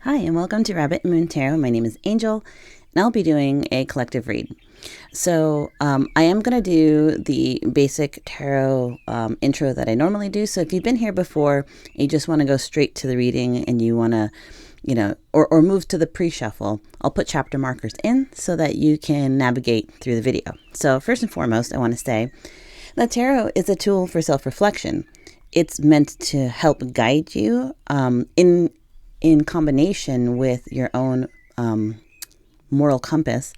Hi, and welcome to Rabbit Moon Tarot. My name is Angel, and I'll be doing a collective read. So I am going to do the basic tarot intro that I normally do. So if you've been here before, you just want to go straight to the reading and you want to, or move to the pre-shuffle, I'll put chapter markers in so that you can navigate through the video. So first and foremost, I want to say that tarot is a tool for self-reflection. It's meant to help guide you in combination with your own moral compass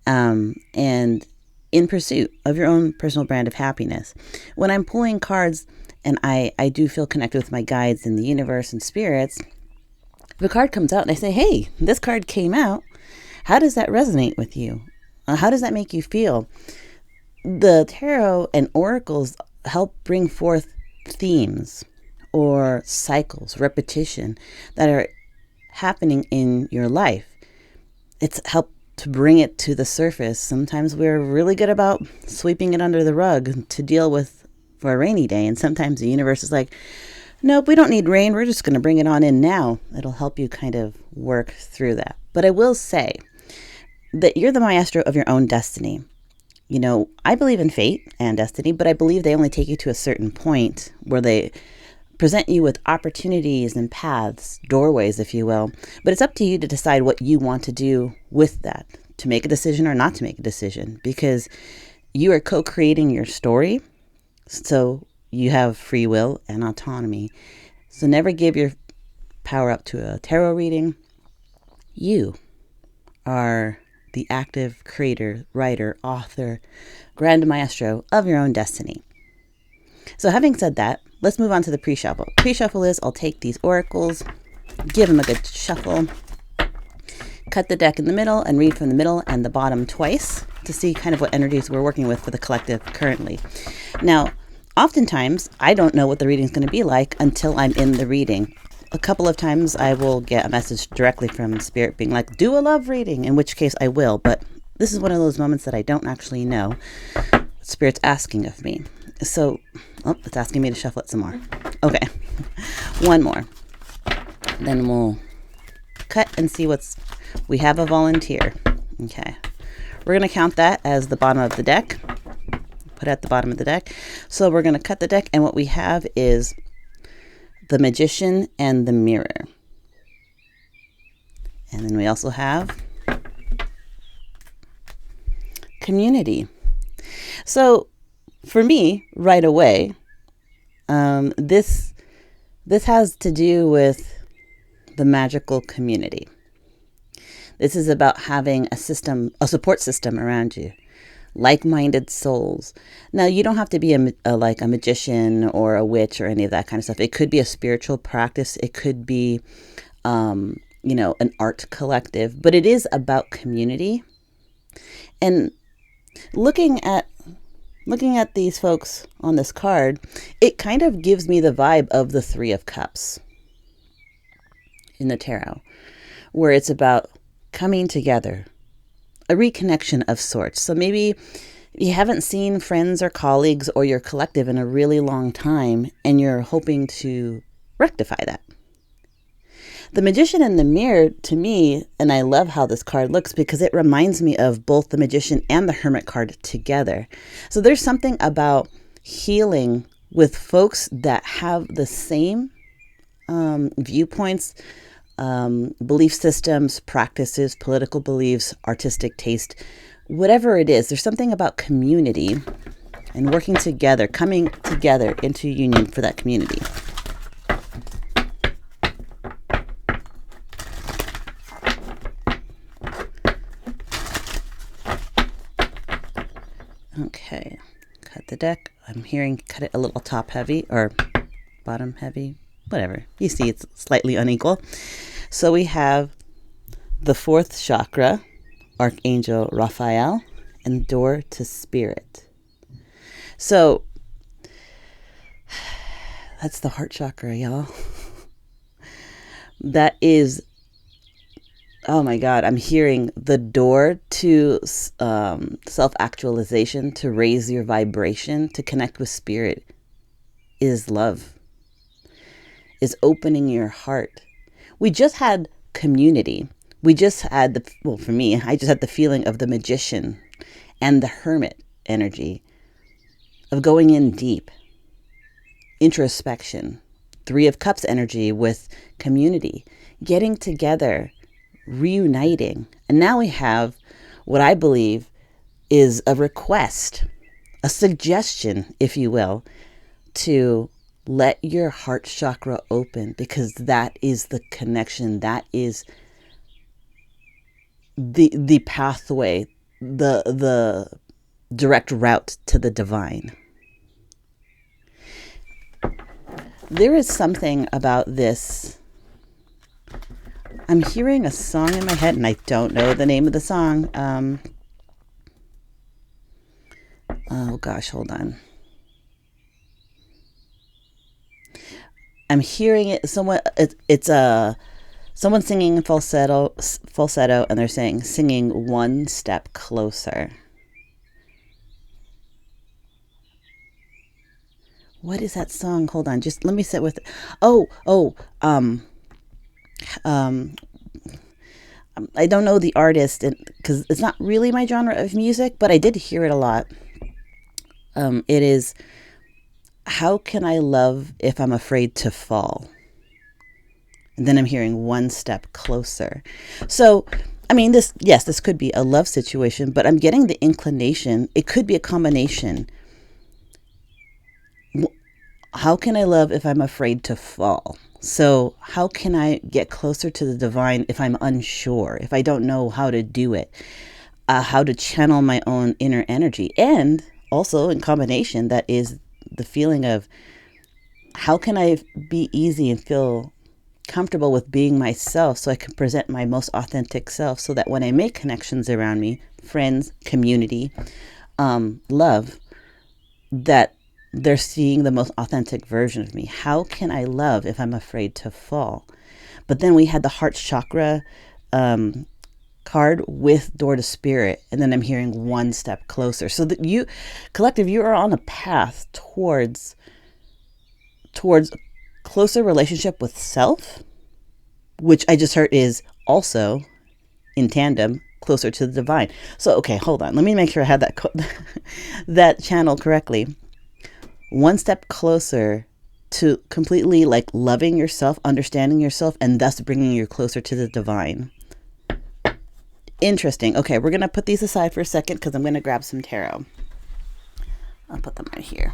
and in pursuit of your own personal brand of happiness. When I'm pulling cards and I do feel connected with my guides in the universe and spirits, if a card comes out and I say, hey, this card came out, how does that resonate with you? How does that make you feel? The tarot and oracles help bring forth themes or cycles, repetition that are happening in your life. It's helped to bring it to the surface. Sometimes we're really good about sweeping it under the rug to deal with for a rainy day. And sometimes the universe is like, nope, we don't need rain. We're just going to bring it on in now. It'll help you kind of work through that. But I will say that you're the maestro of your own destiny. You know, I believe in fate and destiny, but I believe they only take you to a certain point where they present you with opportunities and paths, doorways, if you will. But it's up to you to decide what you want to do with that, to make a decision or not to make a decision, because you are co-creating your story. So you have free will and autonomy. So never give your power up to a tarot reading. You are the active creator, writer, author, grand maestro of your own destiny. So having said that, let's move on to the pre-shuffle. Pre-shuffle is I'll take these oracles, give them a good shuffle, cut the deck in the middle and read from the middle and the bottom twice to see kind of what energies we're working with for the collective currently. Now, oftentimes, I don't know what the reading is going to be like until I'm in the reading. A couple of times I will get a message directly from Spirit being like, do a love reading, in which case I will. But this is one of those moments that I don't actually know what Spirit's asking of me. So, it's asking me to shuffle it some more. Okay, one more. Then we'll cut and see we have a volunteer. Okay, we're going to count that as the bottom of the deck. Put it at the bottom of the deck. So we're going to cut the deck, and what we have is the Magician and the Mirror. And then we also have Community. So for me, right away, this has to do with the magical community. This is about having a support system around you, like-minded souls. Now, you don't have to be a magician or a witch or any of that kind of stuff. It could be a spiritual practice. It could be, an art collective. But it is about community. And looking at these folks on this card, it kind of gives me the vibe of the Three of Cups in the tarot, where it's about coming together, a reconnection of sorts. So maybe you haven't seen friends or colleagues or your collective in a really long time, and you're hoping to rectify that. The Magician and the Mirror, to me, and I love how this card looks because it reminds me of both the Magician and the Hermit card together. So there's something about healing with folks that have the same viewpoints, belief systems, practices, political beliefs, artistic taste, whatever it is. There's something about community and working together, coming together into union for that community. Okay, cut the deck. I'm hearing cut it a little top heavy or bottom heavy, whatever. You see it's slightly unequal. So we have the fourth chakra, Archangel Raphael, and door to spirit. So that's the heart chakra, y'all. That is, oh my God, I'm hearing the door to self-actualization, to raise your vibration, to connect with spirit is love, is opening your heart. We just had community. We just had for me, I just had the feeling of the magician and the hermit energy of going in deep, introspection, Three of Cups energy with community, getting together, reuniting. And now we have what I believe is a request, a suggestion, if you will, to let your heart chakra open, because that is the connection. That is the pathway, the direct route to the divine. There is something about this. I'm hearing a song in my head and I don't know the name of the song. Oh gosh, hold on. I'm hearing it. Someone singing in falsetto, and they're singing one step closer. What is that song? Hold on, just let me sit with it. I don't know the artist because it's not really my genre of music, but I did hear it a lot. It is, how can I love if I'm afraid to fall? And then I'm hearing one step closer. So, I mean, this could be a love situation, but I'm getting the inclination. It could be a combination. How can I love if I'm afraid to fall? So how can I get closer to the divine if I'm unsure, if I don't know how to do it, how to channel my own inner energy? And also in combination, that is the feeling of, how can I be easy and feel comfortable with being myself so I can present my most authentic self, so that when I make connections around me, friends, community, love, that they're seeing the most authentic version of me. How can I love if I'm afraid to fall? But then we had the heart chakra card with door to spirit, and then I'm hearing one step closer. So that you, collective, you are on a path towards closer relationship with self, which I just heard is also in tandem closer to the divine. So, okay, hold on. Let me make sure I had that channel correctly. One step closer to completely like loving yourself, understanding yourself, and thus bringing you closer to the divine. Interesting. Okay, we're going to put these aside for a second because I'm going to grab some tarot. I'll put them right here.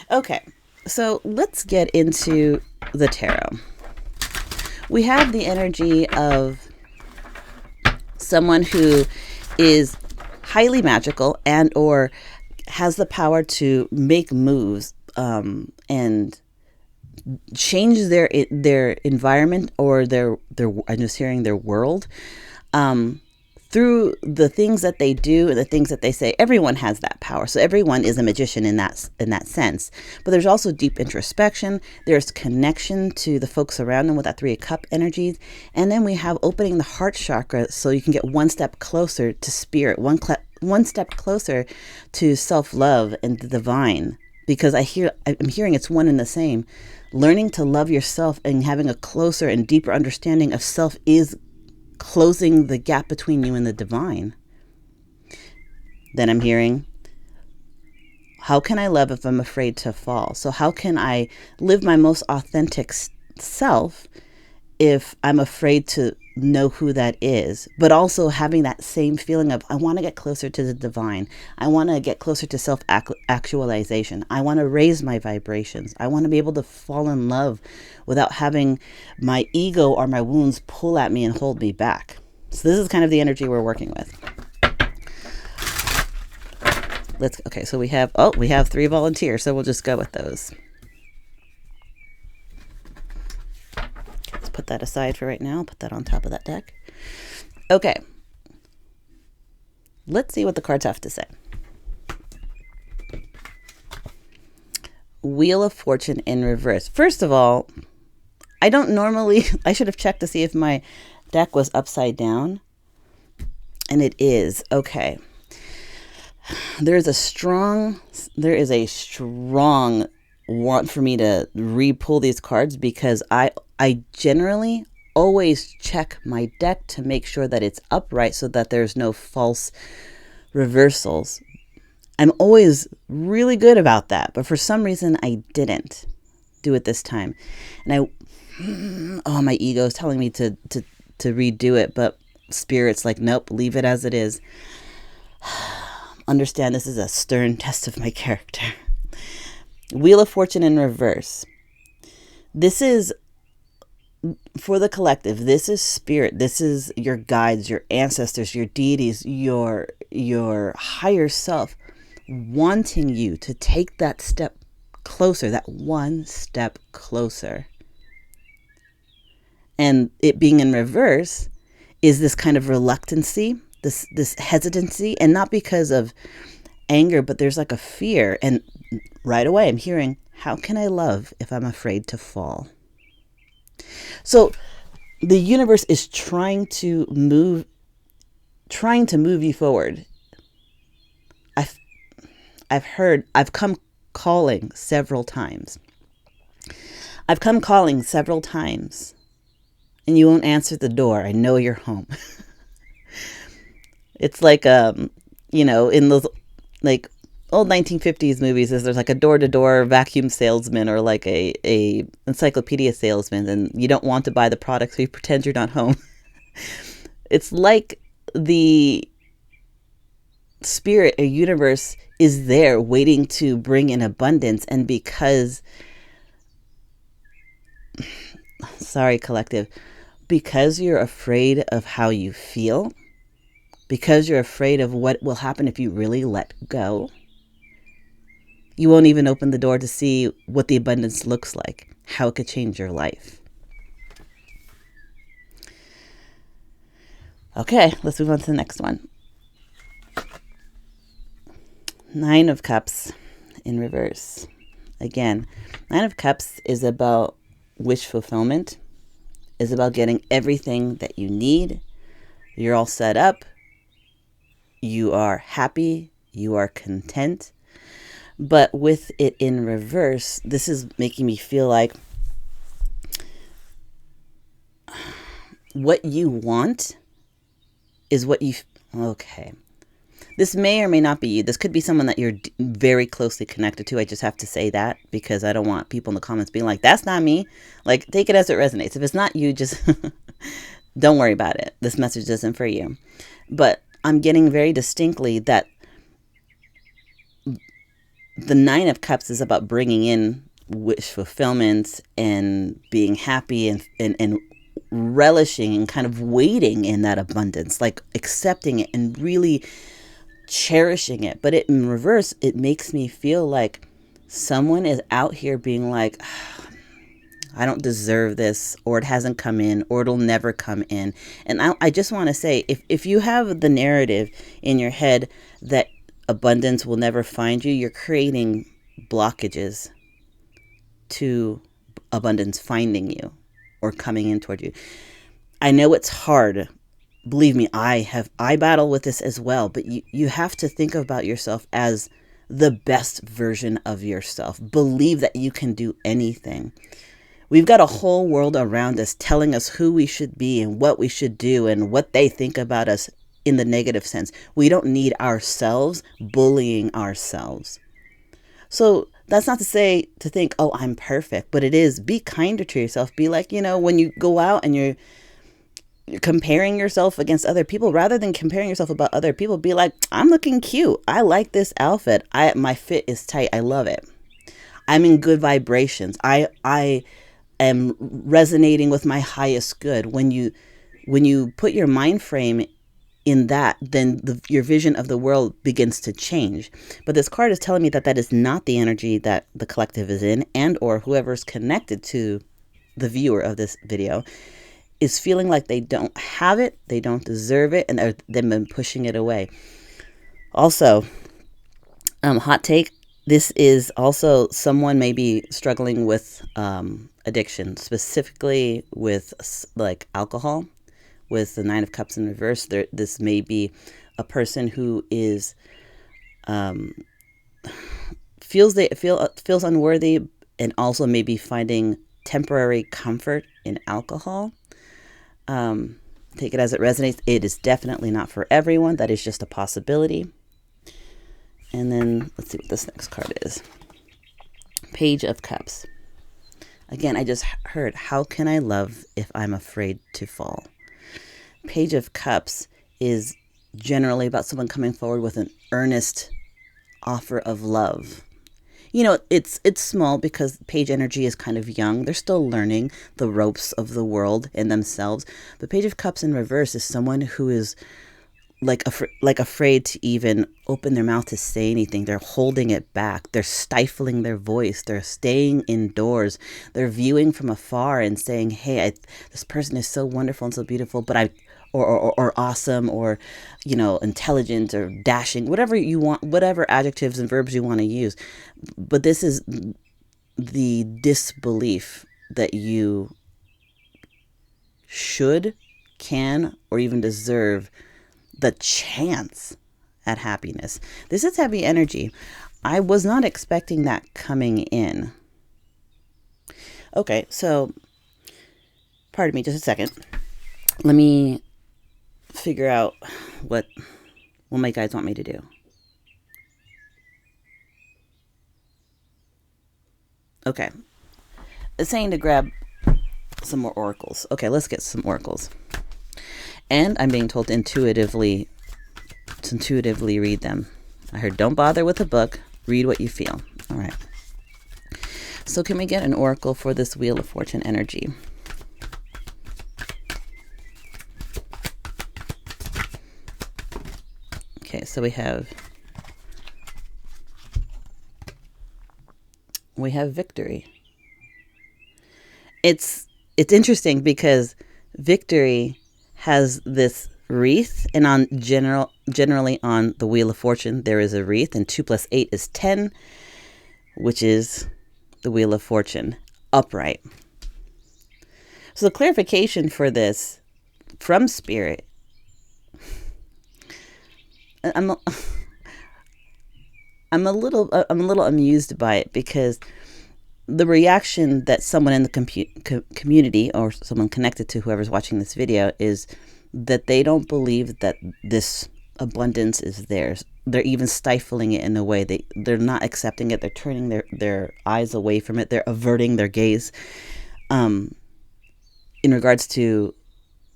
Okay, so let's get into the tarot. We have the energy of someone who is highly magical and or has the power to make moves and change their environment or their I'm just hearing their world through the things that they do and the things that they say. Everyone has that power, so everyone is a magician in that sense. But there's also deep introspection. There's connection to the folks around them with that Three of Cup energies, and then we have opening the heart chakra, so you can get one step closer to spirit, one step closer to self-love and the divine, because I'm hearing it's one and the same. Learning to love yourself and having a closer and deeper understanding of self is closing the gap between you and the divine. Then I'm hearing, how can I love if I'm afraid to fall? So how can I live my most authentic self if I'm afraid to know who that is, but also having that same feeling of, I want to get closer to the divine. I want to get closer to self-actualization. I want to raise my vibrations. I want to be able to fall in love without having my ego or my wounds pull at me and hold me back. So this is kind of the energy we're working with. So we have 3 volunteers, so we'll just go with those. Put that aside for right now. I'll put that on top of that deck. Okay. Let's see what the cards have to say. Wheel of Fortune in reverse. First of all, I should have checked to see if my deck was upside down. And it is. Okay. There is a strong want for me to re-pull these cards, because I generally always check my deck to make sure that it's upright so that there's no false reversals. I'm always really good about that, but for some reason I didn't do it this time. And my ego is telling me to redo it, but Spirit's like, nope, leave it as it is. Understand this is a stern test of my character. Wheel of Fortune in reverse. This is for the collective. This is Spirit. This is your guides, your ancestors, your deities, your higher self wanting you to take that step closer, that one step closer. And it being in reverse is this kind of reluctancy, this hesitancy, and not because of anger, but there's like a fear. And right away I'm hearing, how can I love if I'm afraid to fall? So the universe is trying to move you forward. I've come calling several times. And you won't answer the door. I know you're home. It's like, in those like old 1950s movies, there's like a door-to-door vacuum salesman or like a encyclopedia salesman, and you don't want to buy the product, so you pretend you're not home. It's like the Spirit or universe is there waiting to bring in abundance, and because, sorry, collective, because you're afraid of how you feel, because you're afraid of what will happen if you really let go, you won't even open the door to see what the abundance looks like, how it could change your life. Okay, let's move on to the next one. 9 of Cups in reverse. Again, 9 of Cups is about wish fulfillment, is about getting everything that you need. You're all set up. You are happy. You are content. But with it in reverse, this is making me feel like what you want is what you... Okay. This may or may not be you. This could be someone that you're very closely connected to. I just have to say that because I don't want people in the comments being like, that's not me. Like, take it as it resonates. If it's not you, just don't worry about it. This message isn't for you. But I'm getting very distinctly that the 9 of Cups is about bringing in wish fulfillment and being happy and relishing and kind of waiting in that abundance, like accepting it and really cherishing it. But in reverse, it makes me feel like someone is out here being like, I don't deserve this, or it hasn't come in, or it'll never come in. And I just want to say, if you have the narrative in your head that abundance will never find you, you're creating blockages to abundance finding you or coming in toward you. I know it's hard. Believe me, I battle with this as well, but you have to think about yourself as the best version of yourself. Believe that you can do anything. We've got a whole world around us telling us who we should be and what we should do and what they think about us in the negative sense. We don't need ourselves bullying ourselves. So that's not to say to think, oh, I'm perfect, but it is, be kinder to yourself. Be like, when you go out and you're comparing yourself against other people, rather than comparing yourself about other people, be like, I'm looking cute. I like this outfit. My fit is tight. I love it. I'm in good vibrations. I am resonating with my highest good. When you put your mind frame in that, then your vision of the world begins to change. But this card is telling me that is not the energy that the collective is in, and or whoever's connected to the viewer of this video is feeling like they don't have it, they don't deserve it, and they've been pushing it away. Also, hot take, this is also someone may be struggling with addiction, specifically with like alcohol. With the 9 of Cups in reverse, this may be a person who is feels unworthy, and also maybe finding temporary comfort in alcohol. Take it as it resonates. It is definitely not for everyone. That is just a possibility. And then let's see what this next card is. Page of Cups. Again, I just heard, how can I love if I'm afraid to fall? Page of Cups is generally about someone coming forward with an earnest offer of love. You know, it's small because page energy is kind of young. They're still learning the ropes of the world and themselves. The Page of Cups in reverse is someone who is like afraid to even open their mouth to say anything. They're holding it back. They're stifling their voice. They're staying indoors. They're viewing from afar and saying, hey, this person is so wonderful and so beautiful, but or awesome, or, you know, intelligent or dashing, whatever you want, whatever adjectives and verbs you want to use. But this is the disbelief that you should, can, or even deserve the chance at happiness. This is heavy energy. I was not expecting that coming in. Okay, so pardon me just a second. Let me figure out what my guides want me to do. Okay. It's saying to grab some more oracles. Okay, let's get some oracles. And I'm being told to intuitively read them. I heard don't bother with a book, read what you feel. All right. So can we get an oracle for this Wheel of Fortune energy? Okay, so we have victory. It's interesting because victory has this wreath, and generally on the Wheel of Fortune there is a wreath, and 2 + 8 is 10, which is the Wheel of Fortune upright. So the clarification for this from Spirit, I'm a little amused by it, because the reaction that someone in the community or someone connected to whoever's watching this video is that they don't believe that this abundance is theirs. They're even stifling it in a way. They're not accepting it. They're turning their eyes away from it. They're averting their gaze in regards to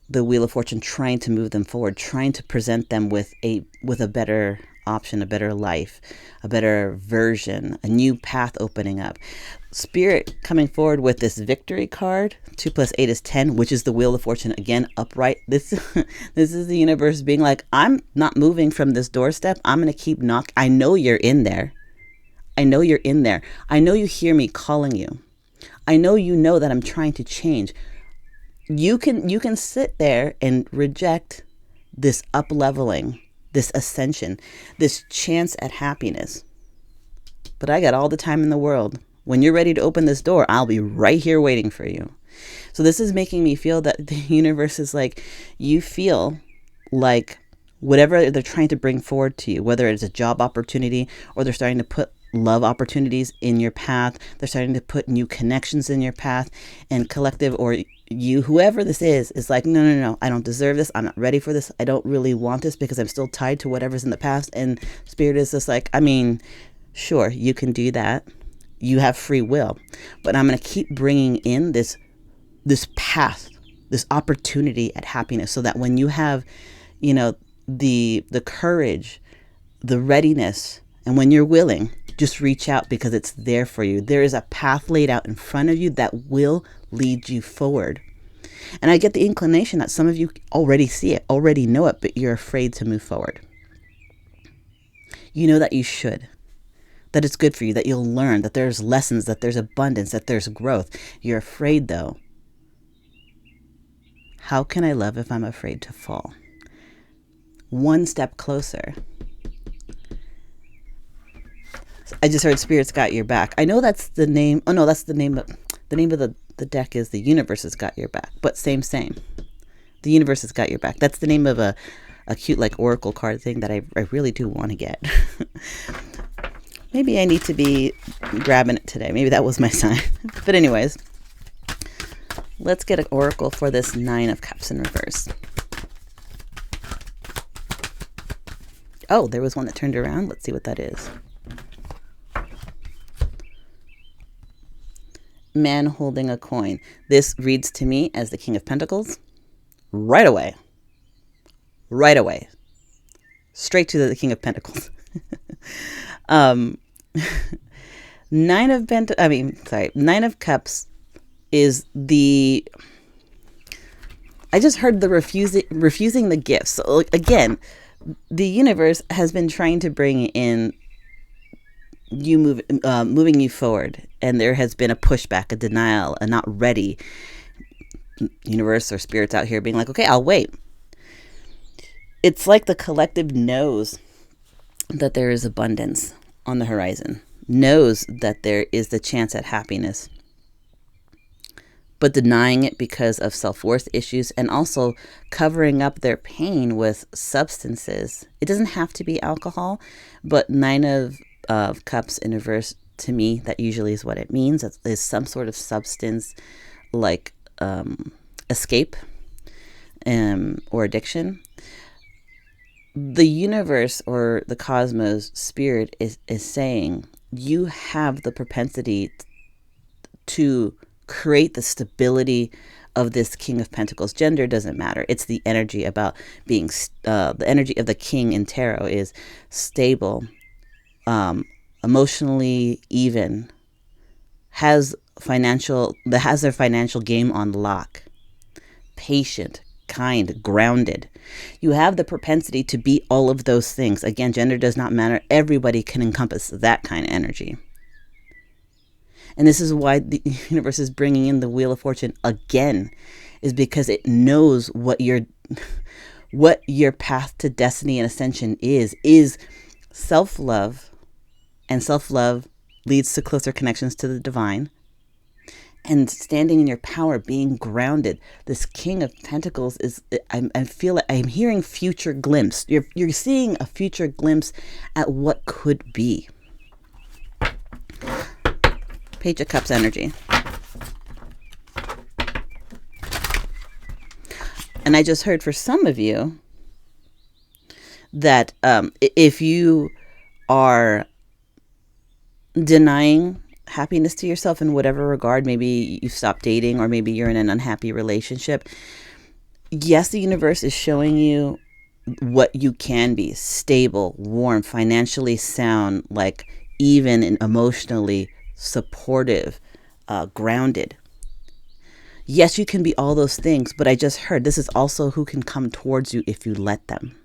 the Wheel of Fortune trying to move them forward, trying to present them with a better option, a better life, a better version, a new path opening up. Spirit coming forward with this victory card, 2 + 8 is 10, which is the Wheel of Fortune, again, upright. This is the universe being like, I'm not moving from this doorstep. I'm going to keep knocking. I know you're in there. I know you're in there. I know you hear me calling you. I know you know that I'm trying to change. You can sit there and reject this up-leveling, this ascension, this chance at happiness. But I got all the time in the world. When you're ready to open this door, I'll be right here waiting for you. So this is making me feel that the universe is like, you feel like whatever they're trying to bring forward to you, whether it's a job opportunity or they're starting to put love opportunities in your path, they're starting to put new connections in your path, and collective or you, whoever this is like, no, I don't deserve this. I'm not ready for this. I don't really want this because I'm still tied to whatever's in the past. And Spirit is just like, I mean, sure, you can do that. You have free will, but I'm going to keep bringing in this path, this opportunity at happiness, so that when you have, you know, the courage, the readiness, and when you're willing, just reach out, because it's there for you. There is a path laid out in front of you that will lead you forward. And I get the inclination that some of you already see it, already know it, but you're afraid to move forward. You know that you should, that it's good for you, that you'll learn, that there's lessons, that there's abundance, that there's growth. You're afraid though. How can I love if I'm afraid to fall? One step closer. I just heard Spirit's got your back. I know that's the name. Oh no, that's the name of the deck is The Universe Has Got Your Back. But same. The Universe Has Got Your Back. That's the name of a cute like oracle card thing that I really do want to get. Maybe I need to be grabbing it today. Maybe that was my sign. But anyways, let's get an oracle for this Nine of Cups in reverse. Oh, there was one that turned around. Let's see what that is. Man holding a coin. This reads to me as the King of Pentacles. Right away. Right away. Straight to the King of Pentacles. Nine of Cups is the... I just heard the refusing the gifts. So again, the universe has been trying to bring in moving you forward, and there has been a pushback, a denial, a not ready. Universe or spirits out here being like, okay, I'll wait. It's like the collective knows that there is abundance on the horizon, knows that there is the chance at happiness, but denying it because of self-worth issues and also covering up their pain with substances. It doesn't have to be alcohol, but Nine of Cups in reverse, to me, that usually is what it means. It's some sort of substance like escape or addiction. The universe or the cosmos spirit is saying you have the propensity to create the stability of this King of Pentacles. Gender doesn't matter. It's the energy about being, the energy of the King in tarot is stable, emotionally even, has their financial game on lock, patient, kind, grounded. You have the propensity to be all of those things. Again, gender does not matter. Everybody can encompass that kind of energy. And this is why the universe is bringing in the Wheel of Fortune again, is because it knows what your path to destiny and ascension is self-love, and self-love leads to closer connections to the divine, and standing in your power, being grounded. This King of Pentacles is, I feel like I'm hearing future glimpse. You're seeing a future glimpse at what could be. Page of Cups energy. And I just heard for some of you that if you are denying happiness to yourself in whatever regard, maybe you stopped dating or maybe you're in an unhappy relationship, yes, the universe is showing you what you can be: stable, warm, financially sound, like even and emotionally supportive, grounded. Yes, you can be all those things, but I just heard this is also who can come towards you if you let them.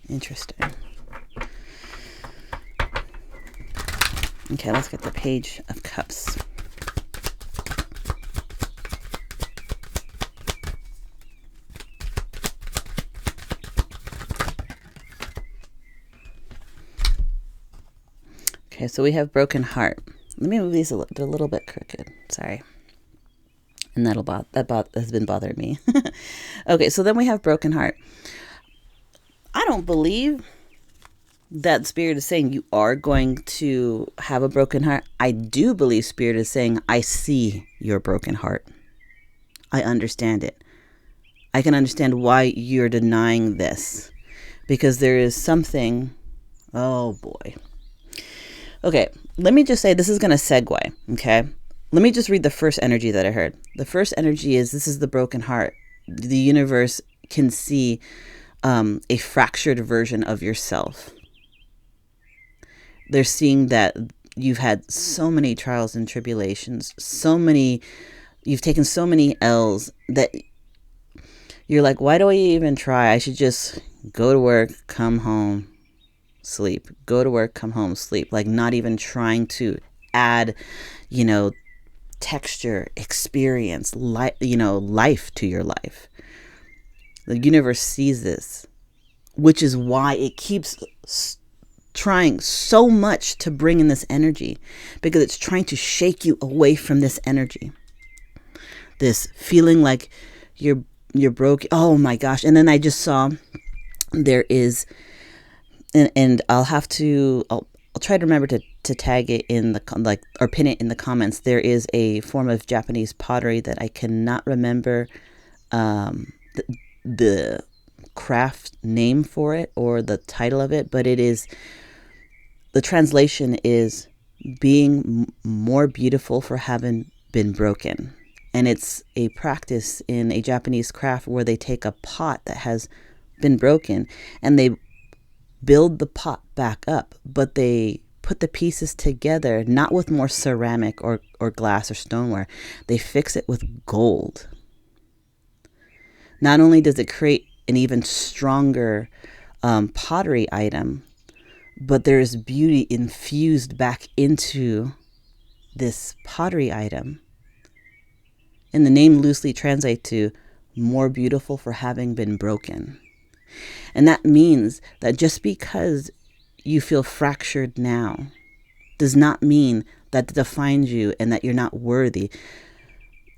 Interesting. Okay, let's get the Page of Cups. Okay, so we have Broken Heart. Let me move these a little bit crooked. Sorry. And that has been bothering me. Okay, so then we have Broken Heart. I don't believe that Spirit is saying you are going to have a broken heart. I do believe Spirit is saying, I see your broken heart. I understand it. I can understand why you're denying this, because there is something. Oh boy. Okay, let me just say, this is going to segue, okay? Let me just read the first energy that I heard. The first energy is, this is the broken heart. The universe can see a fractured version of yourself. They're seeing that you've had so many trials and tribulations, you've taken so many L's that you're like, why do I even try? I should just go to work, come home, sleep. Go to work, come home, sleep. Like, not even trying to add, texture, experience, life to your life. The universe sees this, which is why it keeps trying so much to bring in this energy, because it's trying to shake you away from this energy. This feeling like you're broke. Oh my gosh. And then I just saw there is, and I'll try to remember to to tag it in the or pin it in the comments. There is a form of Japanese pottery that I cannot remember the craft name for it or the title of it, but the translation is being more beautiful for having been broken. And it's a practice in a Japanese craft where they take a pot that has been broken and they build the pot back up, but they put the pieces together, not with more ceramic or glass or stoneware. They fix it with gold. Not only does it create an even stronger pottery item, but there's beauty infused back into this pottery item. And the name loosely translates to more beautiful for having been broken. And that means that just because you feel fractured now does not mean that defines you and that you're not worthy.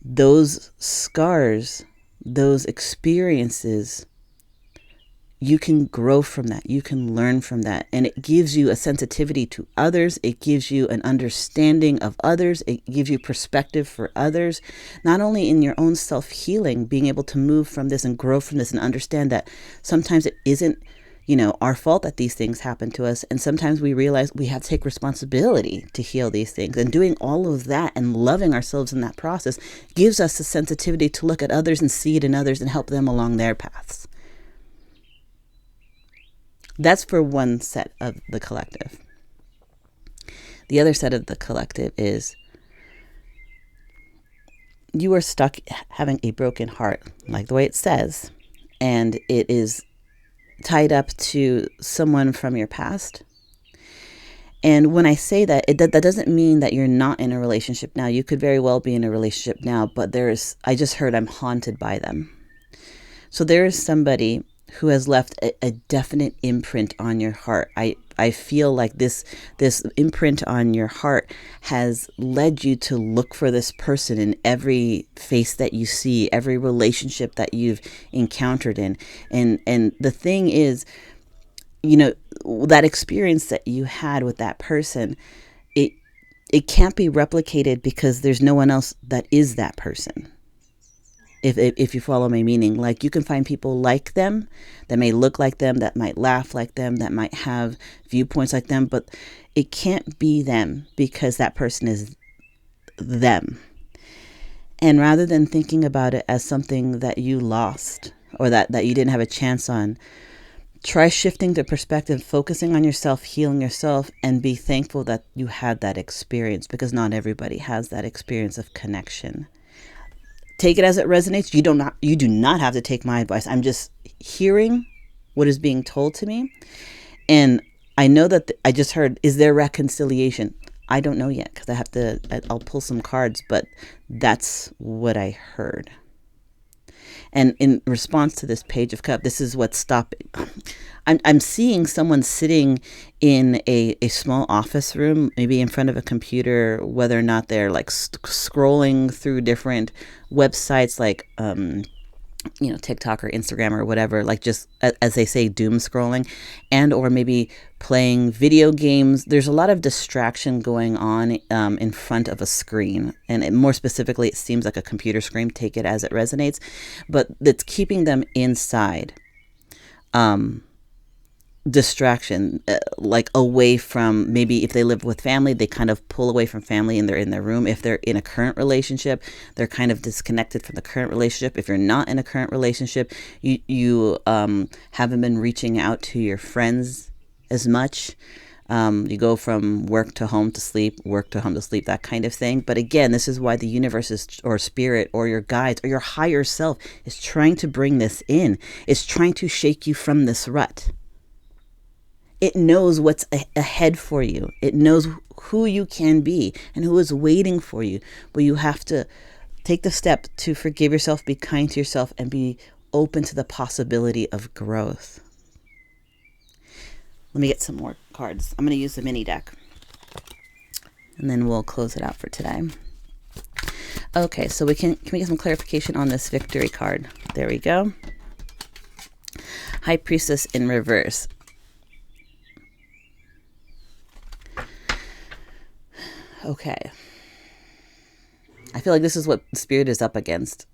Those scars, those experiences, you can grow from that. You can learn from that. And it gives you a sensitivity to others. It gives you an understanding of others. It gives you perspective for others, not only in your own self-healing, being able to move from this and grow from this and understand that sometimes it isn't, our fault that these things happen to us. And sometimes we realize we have to take responsibility to heal these things. And doing all of that and loving ourselves in that process gives us the sensitivity to look at others and see it in others and help them along their paths. That's for one set of the collective. The other set of the collective is you are stuck having a broken heart, like the way it says, and it is tied up to someone from your past. And when I say that, that doesn't mean that you're not in a relationship now. You could very well be in a relationship now, but I just heard I'm haunted by them. So there is somebody who has left a definite imprint on your heart. I feel like this imprint on your heart has led you to look for this person in every face that you see, every relationship that you've encountered in. And the thing is, that experience that you had with that person, it can't be replicated because there's no one else that is that person. If you follow my meaning, like you can find people like them that may look like them, that might laugh like them, that might have viewpoints like them, but it can't be them because that person is them. And rather than thinking about it as something that you lost or that you didn't have a chance on, try shifting the perspective, focusing on yourself, healing yourself, and be thankful that you had that experience, because not everybody has that experience of connection. Take it as it resonates. You do not have to take my advice. I'm just hearing what is being told to me. And I know that I just heard, is there reconciliation? I don't know yet because I'll pull some cards, but that's what I heard. And in response to this Page of Cups, this is what's stopping. I'm seeing someone sitting in a small office room, maybe in front of a computer, whether or not they're like scrolling through different websites like, TikTok or Instagram or whatever, like just as they say, doom scrolling, and or maybe playing video games. There's a lot of distraction going on in front of a screen, and more specifically, it seems like a computer screen. Take it as it resonates, but it's keeping them inside. Distraction, like away from, maybe if they live with family, they kind of pull away from family and they're in their room. If they're in a current relationship, they're kind of disconnected from the current relationship. If you're not in a current relationship, you haven't been reaching out to your friends as much. You go from work to home to sleep, work to home to sleep, that kind of thing. But again, this is why the universe or spirit or your guides or your higher self is trying to bring this in. It's trying to shake you from this rut. It knows what's ahead for you. It knows who you can be and who is waiting for you. But you have to take the step to forgive yourself, be kind to yourself, and be open to the possibility of growth. Let me get some more cards. I'm going to use the mini deck. And then we'll close it out for today. Okay, so can we get some clarification on this victory card? There we go. High Priestess in reverse. Okay. I feel like this is what Spirit is up against.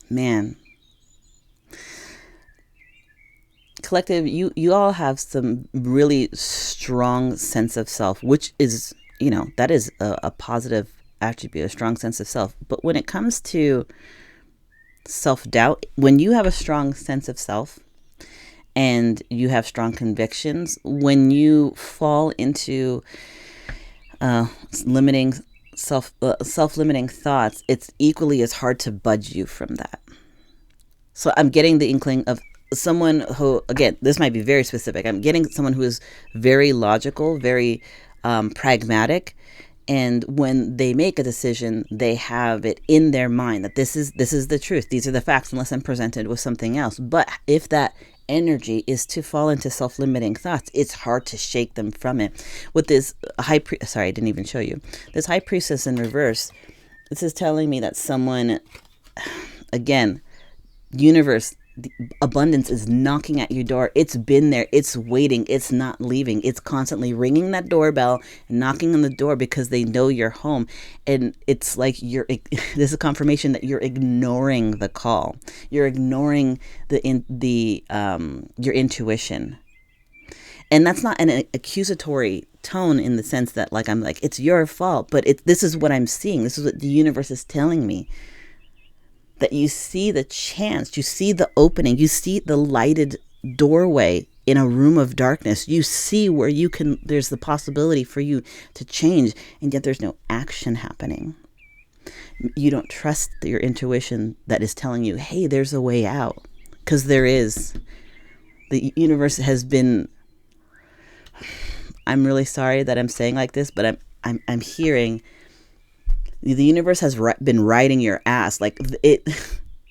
Man. Collective, you all have some really strong sense of self, which is, that is a positive attribute, a strong sense of self. But when it comes to self-doubt, when you have a strong sense of self and you have strong convictions, when you fall into limiting self-limiting thoughts, it's equally as hard to budge you from that. So I'm getting the inkling of someone who, again, this might be very specific. I'm getting someone who is very logical, very pragmatic, and when they make a decision, they have it in their mind that this is the truth. These are the facts, unless I'm presented with something else. But if that energy is to fall into self-limiting thoughts, it's hard to shake them from it. With this I didn't even show you this high priestess in reverse. This is telling me that someone, again, universe, the abundance is knocking at your door. It's been there. It's waiting. It's not leaving. It's constantly ringing that doorbell and knocking on the door because they know you're home. And it's like this is a confirmation that you're ignoring the call. You're ignoring your intuition. And that's not an accusatory tone in the sense that I'm like, it's your fault, but this is what I'm seeing. This is what the universe is telling me. That you see the chance, you see the opening, you see the lighted doorway in a room of darkness. You see where there's the possibility for you to change, and yet there's no action happening. You don't trust your intuition that is telling you, hey, there's a way out, because there is. The universe has been, I'm really sorry that I'm saying like this, but I'm hearing the universe has been riding your ass. Like it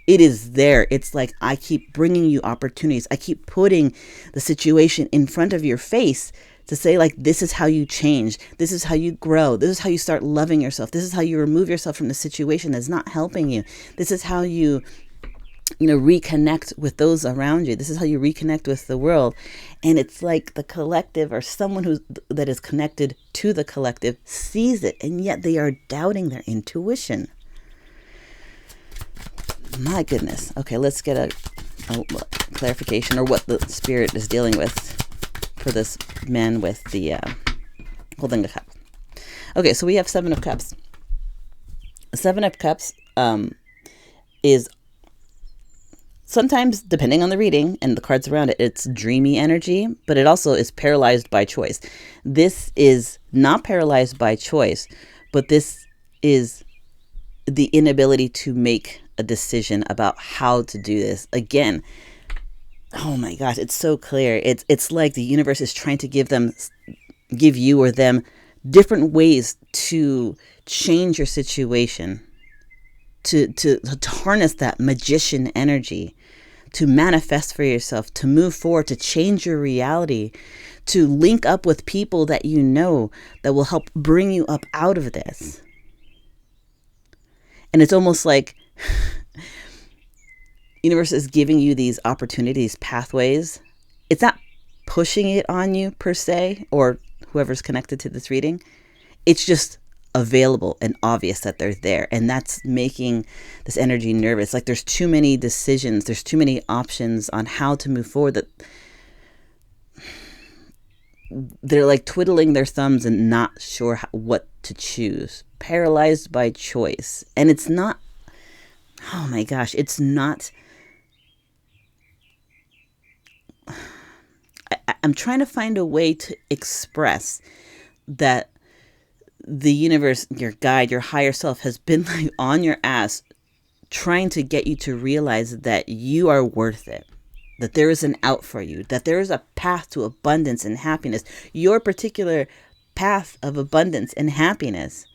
is there. It's like, I keep bringing you opportunities. I keep putting the situation in front of your face to say, like, this is how you change. This is how you grow. This is how you start loving yourself. This is how you remove yourself from the situation that's not helping you. This is how you reconnect with those around you. This is how you reconnect with the world. And it's like the collective, or someone that is connected to the collective, sees it, and yet they are doubting their intuition. My goodness. Okay, let's get a clarification, or what the spirit is dealing with for this man with the holding a cup. Okay, so we have Seven of Cups. Seven of Cups is sometimes, depending on the reading and the cards around it, it's dreamy energy, but it also is paralyzed by choice. This is not paralyzed by choice, but this is the inability to make a decision about how to do this. Again, oh my gosh, it's so clear. It's like the universe is trying to give you or them different ways to change your situation, to harness that magician energy, to manifest for yourself, to move forward, to change your reality, to link up with people that you know that will help bring you up out of this. And it's almost like universe is giving you these opportunities, pathways. It's not pushing it on you per se, or whoever's connected to this reading. It's just available and obvious that they're there, and that's making this energy nervous. Like there's too many decisions, there's too many options on how to move forward, that they're like twiddling their thumbs and not sure what to choose, paralyzed by choice. And it's not, oh my gosh, it's not, I'm trying to find a way to express that the universe, your guide, your higher self has been like on your ass trying to get you to realize that you are worth it, that there is an out for you, that there is a path to abundance and happiness, your particular path of abundance and happiness.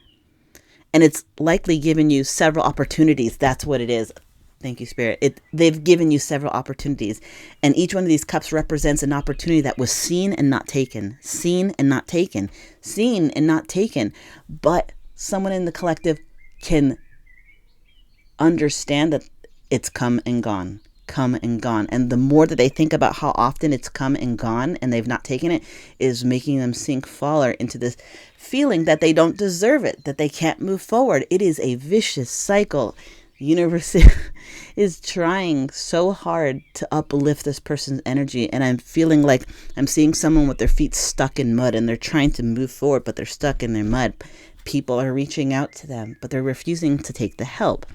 And it's likely given you several opportunities. That's what it is. Thank you, Spirit. They've given you several opportunities. And each one of these cups represents an opportunity that was seen and not taken, seen and not taken, seen and not taken. But someone in the collective can understand that it's come and gone, come and gone. And the more that they think about how often it's come and gone and they've not taken it, is making them sink farther into this feeling that they don't deserve it, that they can't move forward. It is a vicious cycle. The universe is trying so hard to uplift this person's energy. And I'm feeling like I'm seeing someone with their feet stuck in mud and they're trying to move forward, but they're stuck in their mud. People are reaching out to them, but they're refusing to take the help.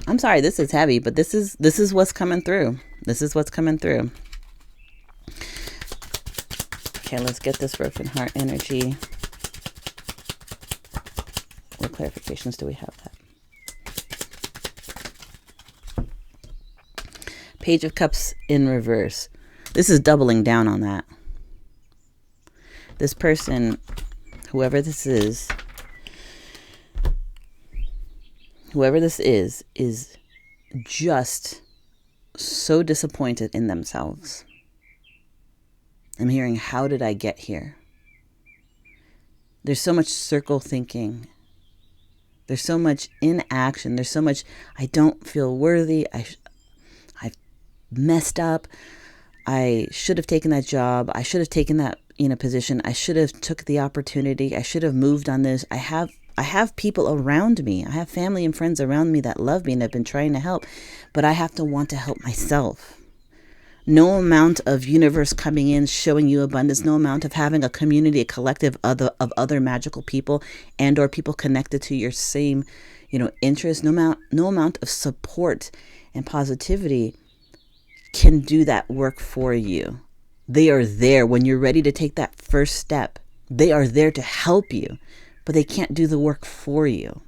I'm sorry, this is heavy, but this is what's coming through. This is what's coming through. Okay, let's get this broken heart energy. What clarifications do we have that? Page of Cups in reverse. This is doubling down on that. This person, whoever this is just so disappointed in themselves. I'm hearing, how did I get here? There's so much circle thinking. There's so much inaction. There's so much, I don't feel worthy. I've messed up. I should have taken that job. I should have taken that position. I should have took the opportunity. I should have moved on this. I have people around me. I have family and friends around me that love me and have been trying to help, but I have to want to help myself. No amount of universe coming in, showing you abundance, no amount of having a community, a collective of other magical people and or people connected to your same, interests, no amount of support and positivity can do that work for you. They are there when you're ready to take that first step. They are there to help you, but they can't do the work for you.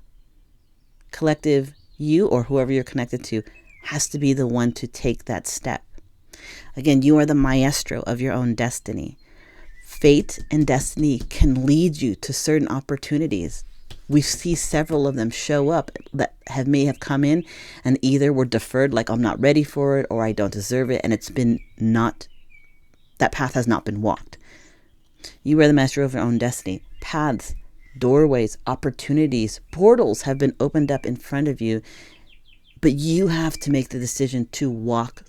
Collective, you or whoever you're connected to has to be the one to take that step. Again, you are the maestro of your own destiny. Fate and destiny can lead you to certain opportunities. We see several of them show up that may have come in and either were deferred, like I'm not ready for it or I don't deserve it, and that path has not been walked. You are the master of your own destiny. Paths, doorways, opportunities, portals have been opened up in front of you, but you have to make the decision to walk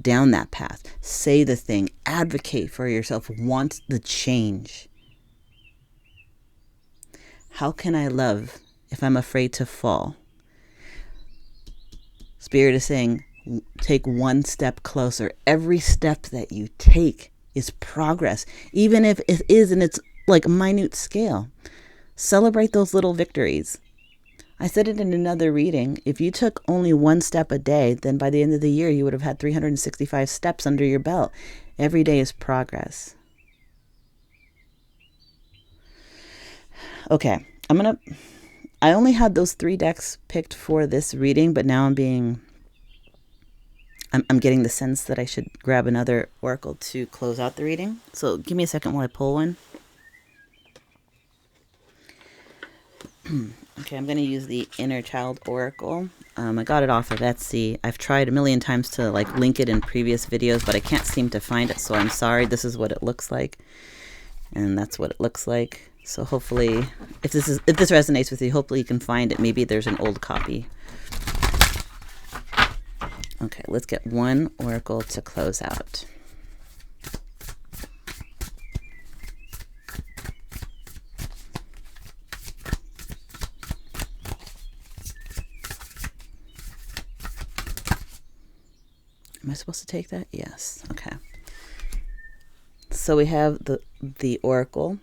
down that path, say the thing, advocate for yourself, want the change. How can I love if I'm afraid to fall? Spirit is saying, take one step closer. Every step that you take is progress, even if it is in its minute scale. Celebrate those little victories. I said it in another reading. If you took only one step a day, then by the end of the year, you would have had 365 steps under your belt. Every day is progress. Okay, I only had those 3 decks picked for this reading, but now I'm getting the sense that I should grab another oracle to close out the reading. So give me a second while I pull one. Okay, I'm going to use the Inner Child Oracle. I got it off of Etsy. I've tried a million times to link it in previous videos, but I can't seem to find it, so I'm sorry. This is what it looks like, and that's what it looks like. So hopefully, if this resonates with you, hopefully you can find it. Maybe there's an old copy. Okay, let's get one oracle to close out. Am I supposed to take that? Yes. Okay. So we have the oracle.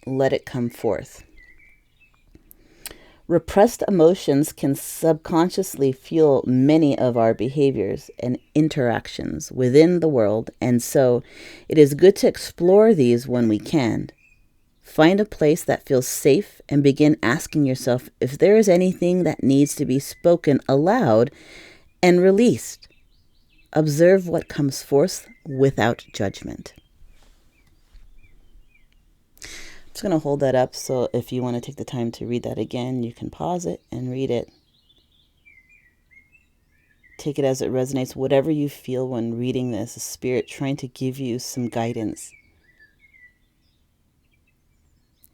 Let it come forth. Repressed emotions can subconsciously fuel many of our behaviors and interactions within the world, and so it is good to explore these when we can. Find a place that feels safe and begin asking yourself if there is anything that needs to be spoken aloud and released. Observe what comes forth without judgment. I'm just going to hold that up, so if you want to take the time to read that again, you can pause it and read it. Take it as it resonates. Whatever you feel when reading this, a spirit trying to give you some guidance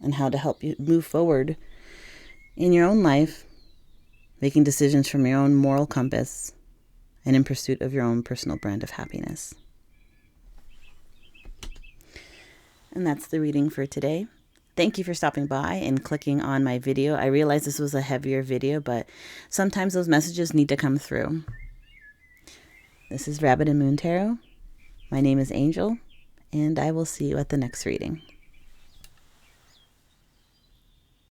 and how to help you move forward in your own life, making decisions from your own moral compass, and in pursuit of your own personal brand of happiness. And that's the reading for today. Thank you for stopping by and clicking on my video. I realize this was a heavier video, but sometimes those messages need to come through. This is Rabbit and Moon Tarot. My name is Angel, and I will see you at the next reading.